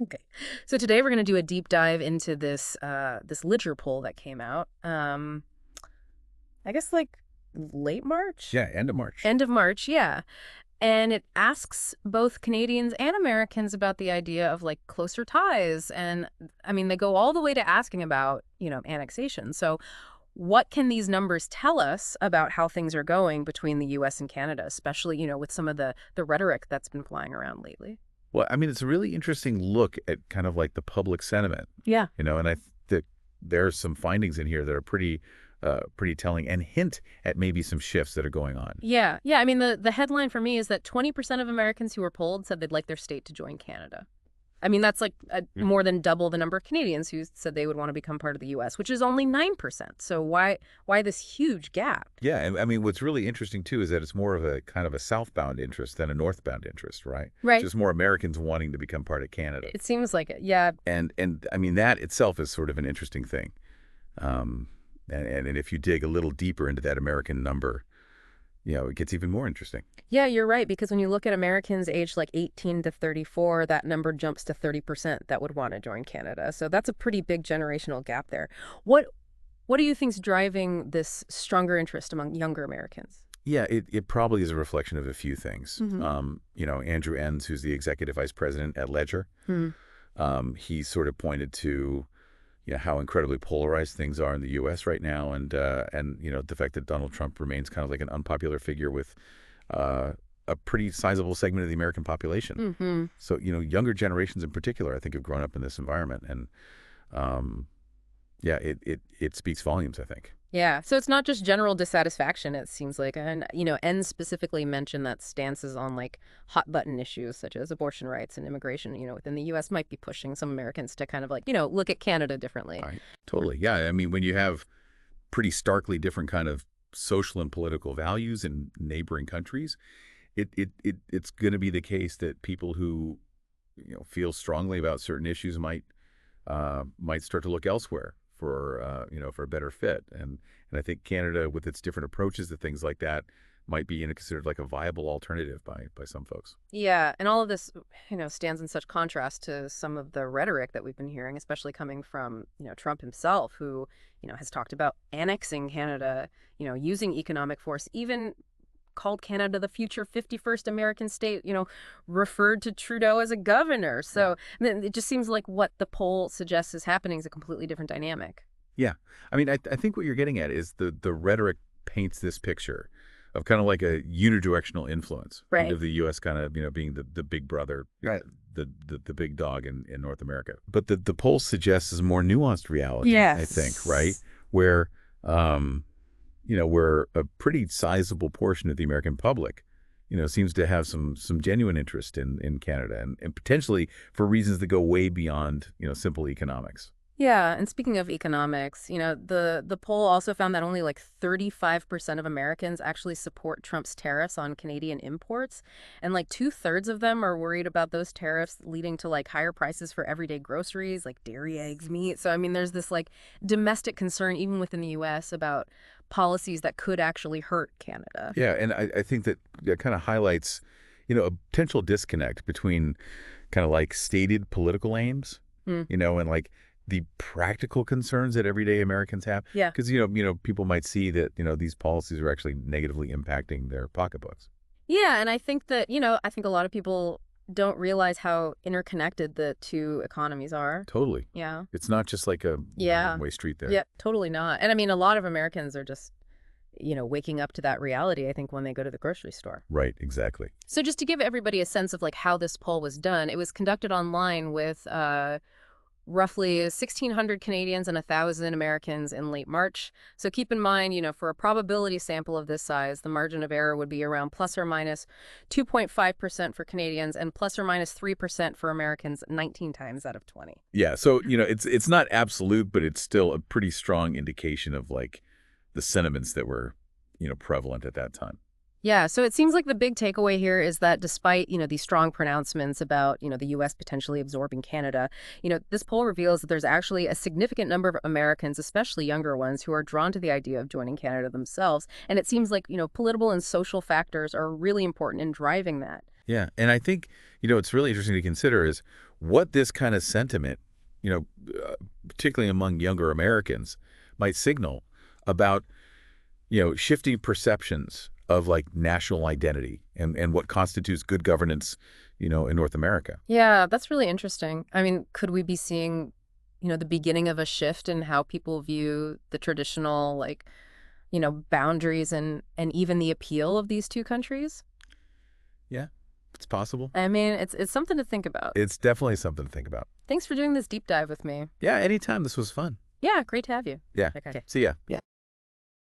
Okay. So today we're going to do a deep dive into this Litter poll that came out. I guess like late March? Yeah, end of March. End of March, yeah. And it asks both Canadians and Americans about the idea of like closer ties. And I mean, they go all the way to asking about, annexation. So what can these numbers tell us about how things are going between the US and Canada, especially, with some of the rhetoric that's been flying around lately? Well, I mean, it's a really interesting look at kind of like the public sentiment, Yeah. and I think there's some findings in here that are pretty telling and hint at maybe some shifts that are going on. Yeah. Yeah. I mean, the headline for me is that 20% of Americans who were polled said they'd like their state to join Canada. I mean, that's like Mm. more than double the number of Canadians who said they would want to become part of the U.S., which is only 9%. So why this huge gap? Yeah, and I mean, what's really interesting too is that it's more of a kind of a southbound interest than a northbound interest, right? Right. Just more Americans wanting to become part of Canada, It seems like it. Yeah. and I mean that itself is sort of an interesting thing. Um, and if you dig a little deeper into that American number, it gets even more interesting. Yeah, you're right. Because when you look at Americans aged like 18 to 34, that number jumps to 30% that would want to join Canada. So that's a pretty big generational gap there. What What do you think's driving this stronger interest among younger Americans? Yeah, it probably is a reflection of a few things. Mm-hmm. Andrew Enns, who's the executive vice president at Ledger, he sort of pointed to how incredibly polarized things are in the U.S. right now, and the fact that Donald Trump remains kind of like an unpopular figure with a pretty sizable segment of the American population. Mm-hmm. So younger generations in particular, I think, have grown up in this environment, and yeah, it speaks volumes, I think. Yeah. So it's not just general dissatisfaction, it seems like. And, N specifically mentioned that stances on like hot button issues such as abortion rights and immigration, within the U.S. might be pushing some Americans to kind of like, look at Canada differently. Right. Totally. Yeah. I mean, when you have pretty starkly different kind of social and political values in neighboring countries, it's going to be the case that people who feel strongly about certain issues might start to look elsewhere for a better fit. And I think Canada, with its different approaches to things like that, might be considered like a viable alternative by some folks. Yeah. And all of this, stands in such contrast to some of the rhetoric that we've been hearing, especially coming from, Trump himself, who, has talked about annexing Canada, using economic force, even called Canada the future 51st American state, referred to Trudeau as a governor. So I mean, it just seems like what the poll suggests is happening is a completely different dynamic. Yeah. I mean, I think what you're getting at is the rhetoric paints this picture of kind of like a unidirectional influence Right. of the U.S. kind of, being the big brother, right, the big dog in North America. But the poll suggests is a more nuanced reality, Yes. I think, right? Where, where a pretty sizable portion of the American public, seems to have some genuine interest in Canada and potentially for reasons that go way beyond, simple economics. Yeah, and speaking of economics, the poll also found that only like 35% of Americans actually support Trump's tariffs on Canadian imports, and like two-thirds of them are worried about those tariffs leading to like higher prices for everyday groceries like dairy, eggs, meat. So I mean, there's this like domestic concern even within the US about policies that could actually hurt Canada. Yeah, and I think that kind of highlights, a potential disconnect between kind of like stated political aims, and like the practical concerns that everyday Americans have. Yeah. Because, people might see that, these policies are actually negatively impacting their pocketbooks. Yeah, and I think that, I think a lot of people don't realize how interconnected the two economies are. Totally. Yeah. It's not just like a Yeah. one-way street there. Yeah, totally not. And I mean, a lot of Americans are just, waking up to that reality, I think, when they go to the grocery store. Right, exactly. So just to give everybody a sense of like how this poll was done, it was conducted online with roughly 1,600 Canadians and 1,000 Americans in late March. So keep in mind, for a probability sample of this size, the margin of error would be around plus or minus 2.5% for Canadians and plus or minus 3% for Americans 19 times out of 20. Yeah, so, it's not absolute, but it's still a pretty strong indication of like the sentiments that were, prevalent at that time. Yeah, so it seems like the big takeaway here is that despite, these strong pronouncements about, the U.S. potentially absorbing Canada, this poll reveals that there's actually a significant number of Americans, especially younger ones, who are drawn to the idea of joining Canada themselves. And it seems like, political and social factors are really important in driving that. Yeah, and I think, It's really interesting to consider is what this kind of sentiment, particularly among younger Americans, might signal about, shifting perceptions of like national identity and what constitutes good governance, in North America. Yeah, that's really interesting. I mean, could we be seeing, the beginning of a shift in how people view the traditional, like, boundaries and even the appeal of these two countries? Yeah, it's possible. I mean, it's something to think about. It's definitely something to think about. Thanks for doing this deep dive with me. Yeah, anytime. This was fun. Yeah, great to have you. Yeah. Okay. See ya. Yeah.